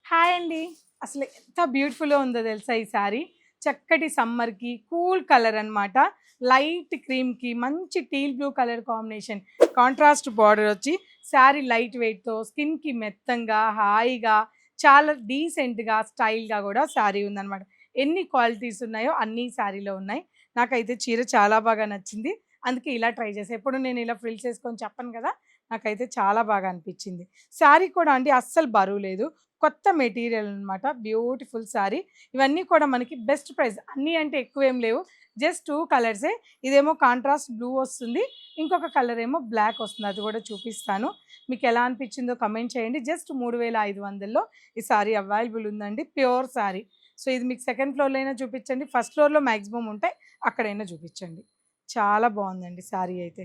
Hi అండి. అసలు ఎంత బ్యూటిఫుల్‌గా ఉందో తెలుసా ఈ శారీ. చక్కటి సమ్మర్‌కి కూల్ కలర్ అన్నమాట. లైట్ క్రీమ్‌కి మంచి teal blue colour combination. Contrast border వచ్చి శారీ లైట్ వెయిట్‌తో స్కిన్‌కి మెత్తంగా, హాయిగా, చాలా డీసెంట్‌గా, స్టైల్‌గా కూడా శారీ ఉందన్నమాట. ఎన్ని క్వాలిటీస్ ఉన్నాయో అన్నీ శారీలో ఉన్నాయి. నాకైతే చీర చాలా బాగా నచ్చింది. అందుకే ఇలా ట్రై చేశా. ఎప్పుడు నేను ఇలా ఫ్రిల్స్ ఏసుకొని చెప్పను కదా! నాకైతే చాలా బాగా అనిపించింది. శారీ కూడా అండి అస్సలు బరువు లేదు. కొత్త మెటీరియల్ అనమాట. బ్యూటిఫుల్ శారీ. ఇవన్నీ కూడా మనకి బెస్ట్ ప్రైస్. అన్నీ అంటే ఎక్కువేం లేవు. జస్ట్ 2 కలర్సే. ఇదేమో కాంట్రాస్ట్ బ్లూ వస్తుంది. ఇంకొక కలర్ ఏమో బ్లాక్ వస్తుంది. అది కూడా చూపిస్తాను. మీకెలా అనిపించిందో కమెంట్ చేయండి. జస్ట్ 3500లో ఈ శారీ అవైలబుల్ ఉందండి. ప్యూర్ శారీ. సో, ఇది మీకు సెకండ్ ఫ్లోర్‌లో అయినా చూపించండి. ఫస్ట్ ఫ్లోర్‌లో మాక్సిమం ఉంటాయి. అక్కడైనా చూపించండి. చాలా బావుందండి శారీ అయితే.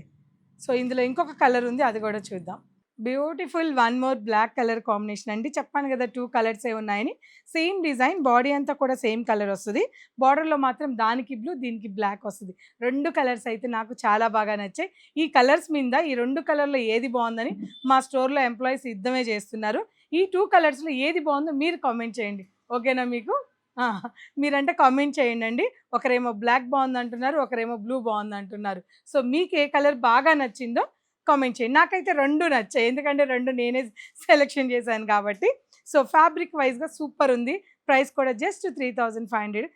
సో, ఇందులో ఇంకొక కలర్ ఉంది. అది కూడా చూద్దాం. Beautiful one more black colour combination అండి. చెప్పాను కదా! 2 కలర్సే ఉన్నాయని. సేమ్ డిజైన్ బాడీ అంతా కూడా సేమ్ కలర్ వస్తది. బార్డర్‌లో మాత్రం దానికి బ్లూ, దీనికి బ్లాక్ వస్తది. 2 కలర్స్ అయితే నాకు చాలా బాగా నచ్చాయి. ఈ కలర్స్ మీద ఈ 2 కలర్‌లో ఏది బావుందని మా స్టోర్‌లో ఎంప్లాయీస్ యుద్ధమే చేస్తున్నారు. ఈ 2 కలర్స్‌లో ఏది బావుందో మీరు కామెంట్ చేయండి. ఓకేనా మీకు? ఆ! మీరంటే కామెంట్ చేయండండి. ఒకరేమో బ్లాక్ బావుందంటున్నారు. ఒకరేమో బ్లూ బావుందంటున్నారు. సో, మీకు ఏ కలర్ బాగా నచ్చిందో కామెంట్ చేయండి. నాకైతే 2 నచ్చాయి. ఎందుకంటే 2 నేనే సెలక్షన్ చేశాను కాబట్టి. సో, ఫ్యాబ్రిక్ వైస్‌గా సూపర్ ఉంది. ప్రైస్ కూడా జస్ట్ 3500